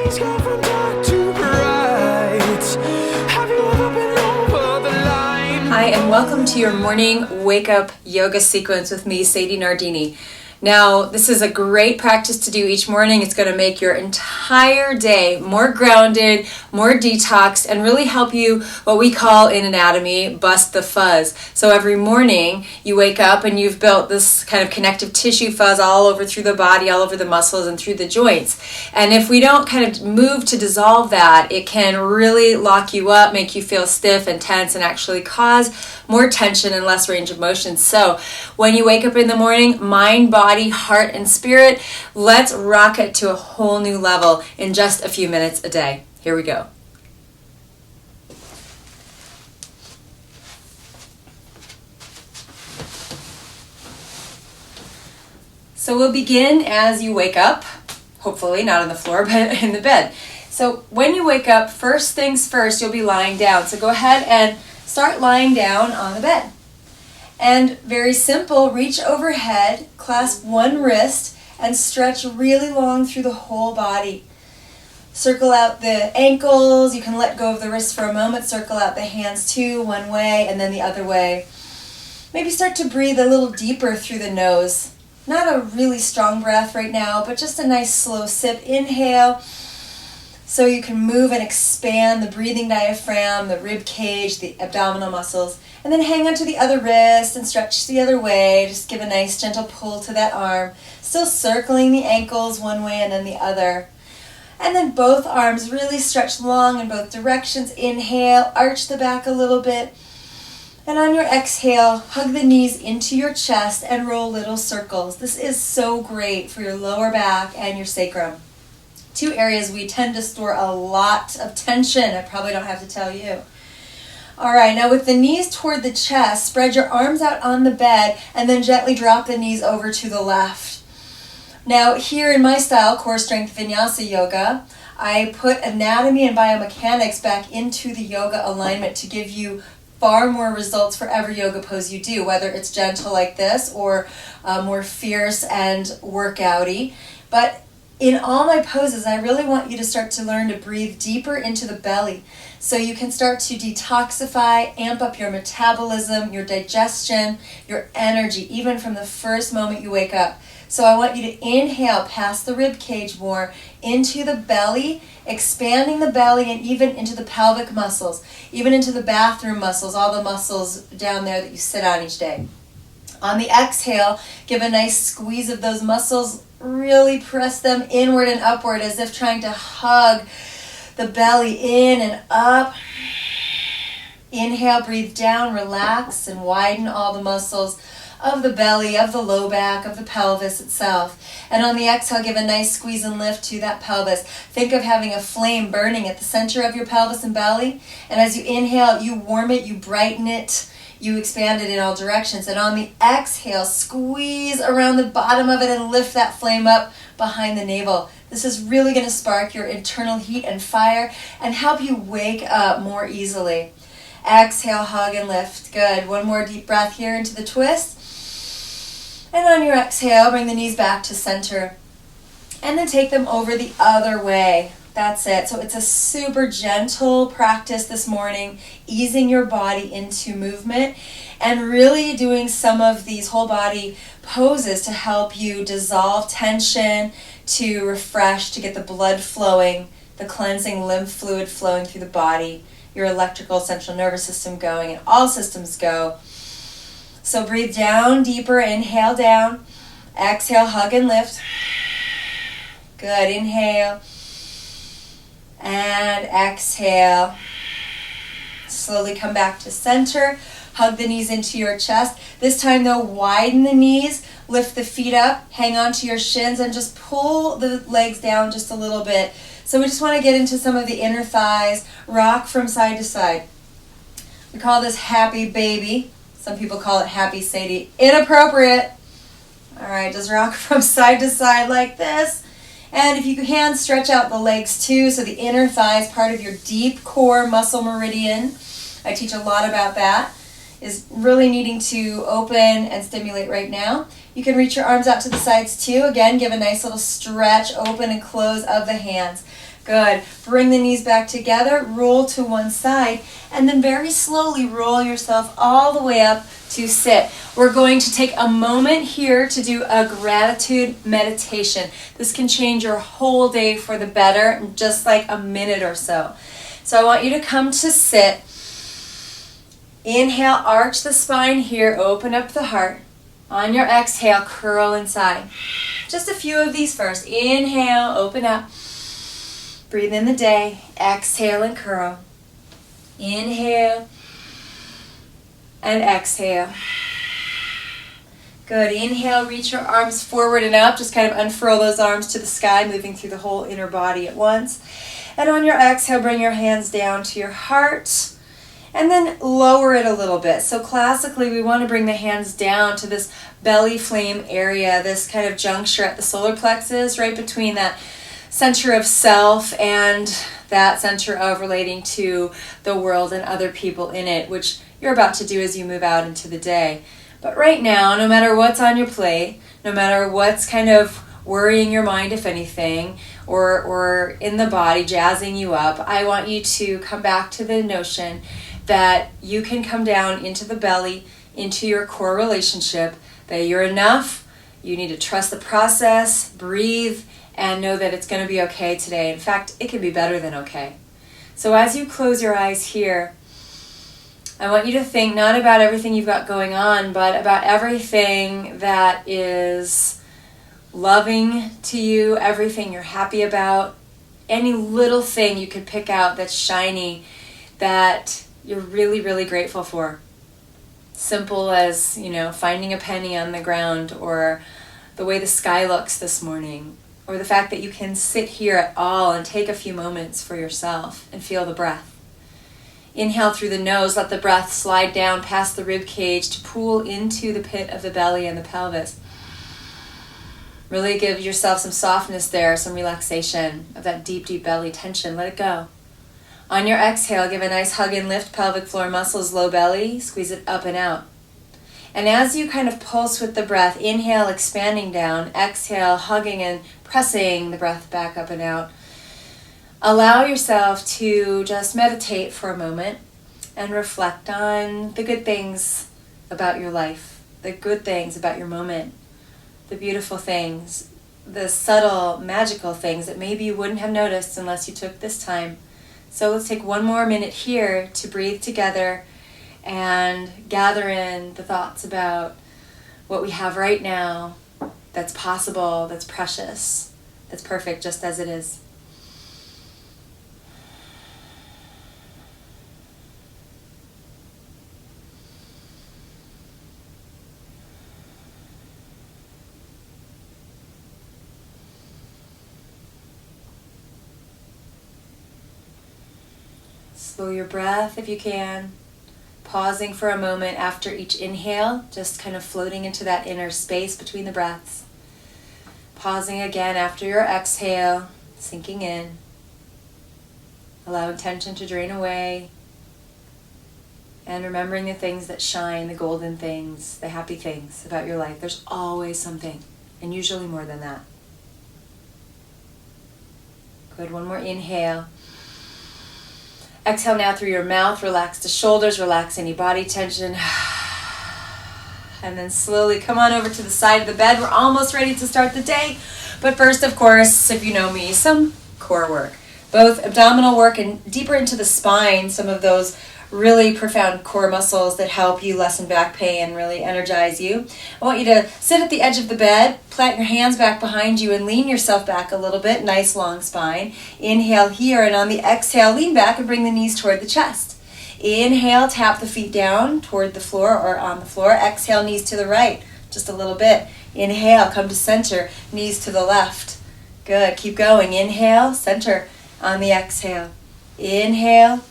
days go from dark to bright. Have you ever been over the line? Hi, and welcome to your morning wake-up yoga sequence with me, Sadie Nardini. Now, this is a great practice to do each morning. It's going to make your entire day more grounded, more detoxed, and really help you, what we call in anatomy, bust the fuzz. So every morning you wake up and you've built this kind of connective tissue fuzz all over through the body, all over the muscles and through the joints. And if we don't kind of move to dissolve that, it can really lock you up, make you feel stiff and tense, and actually cause more tension and less range of motion. So when you wake up in the morning, mind, body, heart, and spirit, let's rock it to a whole new level in just a few minutes a day. Here we go. So we'll begin as you wake up, hopefully not on the floor, but in the bed. So when you wake up, first things first, you'll be lying down. So go ahead and start lying down on the bed. And very simple, reach overhead, clasp one wrist, and stretch really long through the whole body. Circle out the ankles. You can let go of the wrists for a moment. Circle out the hands too, one way and then the other way. Maybe start to breathe a little deeper through the nose. Not a really strong breath right now, but just a nice slow sip. Inhale, so you can move and expand the breathing diaphragm, the rib cage, the abdominal muscles. And then hang onto the other wrist and stretch the other way. Just give a nice gentle pull to that arm. Still circling the ankles one way and then the other. And then both arms really stretch long in both directions. Inhale, arch the back a little bit. And on your exhale, hug the knees into your chest and roll little circles. This is so great for your lower back and your sacrum. Two areas we tend to store a lot of tension. I probably don't have to tell you. All right, now with the knees toward the chest, spread your arms out on the bed and then gently drop the knees over to the left. Now here in my style, core strength vinyasa yoga, I put anatomy and biomechanics back into the yoga alignment to give you far more results for every yoga pose you do, whether it's gentle like this or more fierce and workouty. But in all my poses, I really want you to start to learn to breathe deeper into the belly so you can start to detoxify, amp up your metabolism, your digestion, your energy, even from the first moment you wake up. So I want you to inhale past the rib cage more into the belly, expanding the belly and even into the pelvic muscles, even into the bathroom muscles, all the muscles down there that you sit on each day. On the exhale, give a nice squeeze of those muscles. Really press them inward and upward as if trying to hug the belly in and up. Inhale, breathe down, relax, and widen all the muscles of the belly, of the low back, of the pelvis itself. And on the exhale, give a nice squeeze and lift to that pelvis. Think of having a flame burning at the center of your pelvis and belly. And as you inhale, you warm it, you brighten it, you expand it in all directions. And on the exhale, squeeze around the bottom of it and lift that flame up behind the navel. This is really going to spark your internal heat and fire and help you wake up more easily. Exhale, hug and lift. Good. One more deep breath here into the twist. And on your exhale, bring the knees back to center. And then take them over the other way. That's it. So it's a super gentle practice this morning, easing your body into movement and really doing some of these whole body poses to help you dissolve tension, to refresh, to get the blood flowing, the cleansing lymph fluid flowing through the body, your electrical central nervous system going, and all systems go. So breathe down deeper, inhale down, exhale, hug and lift. Good, inhale. And exhale. Slowly come back to center. Hug the knees into your chest. This time though, widen the knees, lift the feet up, hang on to your shins, and just pull the legs down just a little bit. So we just want to get into some of the inner thighs. Rock from side to side. We call this happy baby. Some people call it happy Sadie. Inappropriate. All right, just rock from side to side like this. And if you can, stretch out the legs too, so the inner thigh is part of your deep core muscle meridian. I teach a lot about that. Is really needing to open and stimulate right now. You can reach your arms out to the sides too. Again, give a nice little stretch, open and close of the hands. Good. Bring the knees back together, roll to one side, and then very slowly roll yourself all the way up to sit. We're going to take a moment here to do a gratitude meditation. This can change your whole day for the better in just like a minute or so. So I want you to come to sit. Inhale, arch the spine here, open up the heart. On your exhale, curl inside. Just a few of these first. Inhale, open up. Breathe in the day. Exhale and curl. Inhale and exhale. Good. Inhale, reach your arms forward and up. Just kind of unfurl those arms to the sky, moving through the whole inner body at once. And on your exhale, bring your hands down to your heart. And then lower it a little bit. So classically, we want to bring the hands down to this belly flame area, this kind of juncture at the solar plexus, right between that center of self and that center of relating to the world and other people in it, which you're about to do as you move out into the day. But right now, no matter what's on your plate, no matter what's kind of worrying your mind, if anything, or in the body, jazzing you up, I want you to come back to the notion that you can come down into the belly, into your core relationship, that you're enough. You need to trust the process, breathe, and know that it's going to be okay today. In fact, it can be better than okay. So as you close your eyes here, I want you to think not about everything you've got going on, but about everything that is loving to you, everything you're happy about, any little thing you could pick out that's shiny, that you're really, really grateful for. Simple as, finding a penny on the ground, or the way the sky looks this morning, or the fact that you can sit here at all and take a few moments for yourself and feel the breath. Inhale through the nose, let the breath slide down past the rib cage to pool into the pit of the belly and the pelvis. Really give yourself some softness there, some relaxation of that deep, deep belly tension. Let it go. On your exhale, give a nice hug and lift pelvic floor muscles, low belly, squeeze it up and out. And as you kind of pulse with the breath, inhale, expanding down, exhale, hugging and pressing the breath back up and out. Allow yourself to just meditate for a moment and reflect on the good things about your life, the good things about your moment, the beautiful things, the subtle, magical things that maybe you wouldn't have noticed unless you took this time. So let's take one more minute here to breathe together and gather in the thoughts about what we have right now that's possible, that's precious, that's perfect just as it is. Slow your breath if you can, pausing for a moment after each inhale, just kind of floating into that inner space between the breaths. Pausing again after your exhale, sinking in, allowing tension to drain away, and remembering the things that shine, the golden things, the happy things about your life. There's always something, and usually more than that. Good, one more inhale. Exhale now through your mouth, relax the shoulders, relax any body tension. And then slowly come on over to the side of the bed. We're almost ready to start the day. But first, of course, if you know me, some core work. Both abdominal work and deeper into the spine, some of those really profound core muscles that help you lessen back pain and really energize you. I want you to sit at the edge of the bed, plant your hands back behind you and lean yourself back a little bit, nice long spine. Inhale here, and on the exhale, lean back and bring the knees toward the chest. Inhale, tap the feet down toward the floor or on the floor. Exhale, knees to the right, just a little bit. Inhale, come to center, knees to the left. Good, keep going. Inhale, center on the exhale. Inhale,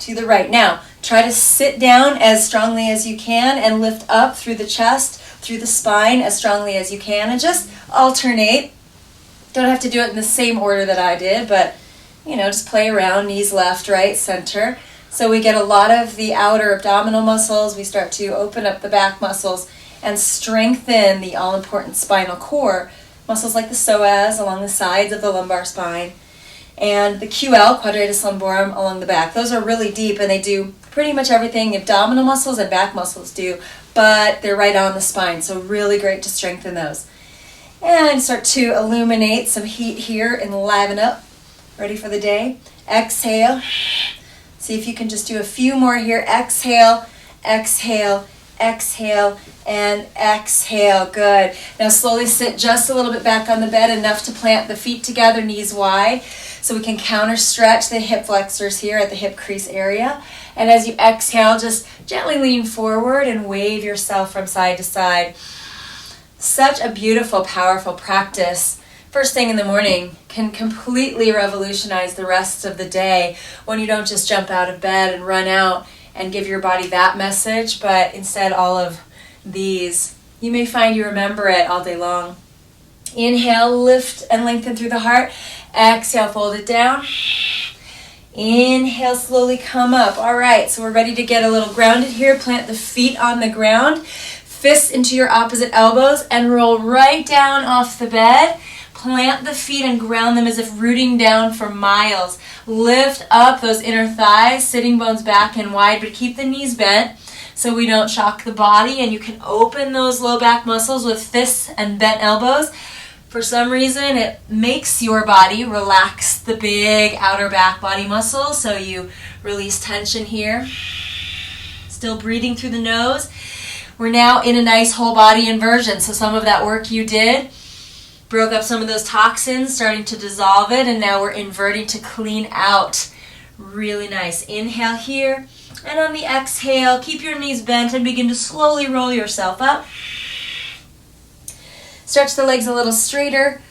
to the right. Now, try to sit down as strongly as you can and lift up through the chest, through the spine as strongly as you can, and just alternate. Don't have to do it in the same order that I did, but, just play around, knees left, right, center. So we get a lot of the outer abdominal muscles. We start to open up the back muscles and strengthen the all-important spinal core, muscles like the psoas along the sides of the lumbar spine. and the QL, quadratus lumborum, along the back. Those are really deep, and they do pretty much everything abdominal muscles and back muscles do, but they're right on the spine, so really great to strengthen those. And start to illuminate some heat here and liven up. Ready for the day? Exhale. See if you can just do a few more here. Exhale, exhale, exhale, and exhale. Good. Now slowly sit just a little bit back on the bed, enough to plant the feet together, knees wide, so we can counter stretch the hip flexors here at the hip crease area. And as you exhale, just gently lean forward and wave yourself from side to side. Such a beautiful, powerful practice. First thing in the morning can completely revolutionize the rest of the day when you don't just jump out of bed and run out and give your body that message, but instead all of these. You may find you remember it all day long. Inhale, lift and lengthen through the heart. Exhale, fold it down. Inhale, slowly come up. All right, so we're ready to get a little grounded here. Plant the feet on the ground. Fists into your opposite elbows and roll right down off the bed. Plant the feet and ground them as if rooting down for miles. Lift up those inner thighs, sitting bones back and wide, but keep the knees bent so we don't shock the body. And you can open those low back muscles with fists and bent elbows. For some reason, it makes your body relax the big outer back body muscles, so you release tension here. Still breathing through the nose. We're now in a nice whole body inversion, so some of that work you did broke up some of those toxins, starting to dissolve it, and now we're inverting to clean out. Really nice. Inhale here, and on the exhale, keep your knees bent and begin to slowly roll yourself up. Stretch the legs a little straighter.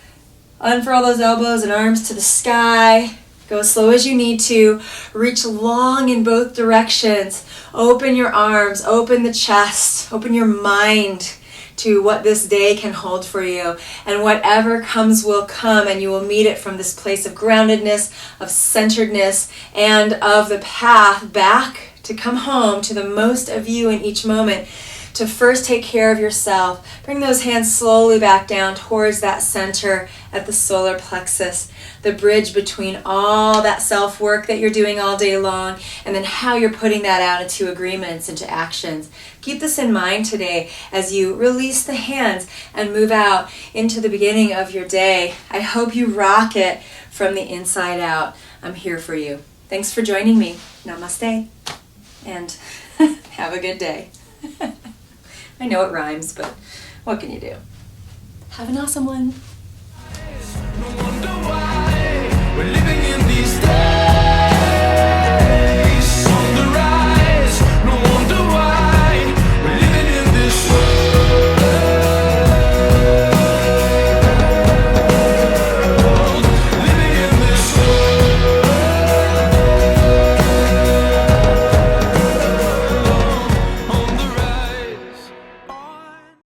Unfurl those elbows and arms to the sky. Go as slow as you need to. Reach long in both directions. Open your arms, open the chest, open your mind to what this day can hold for you. And whatever comes will come, and you will meet it from this place of groundedness, of centeredness, and of the path back to come home to the most of you in each moment. To first take care of yourself. Bring those hands slowly back down towards that center at the solar plexus, the bridge between all that self-work that you're doing all day long and then how you're putting that out into agreements, into actions. Keep this in mind today as you release the hands and move out into the beginning of your day. I hope you rock it from the inside out. I'm here for you. Thanks for joining me. Namaste. And have a good day. I know it rhymes, but what can you do? Have an awesome one.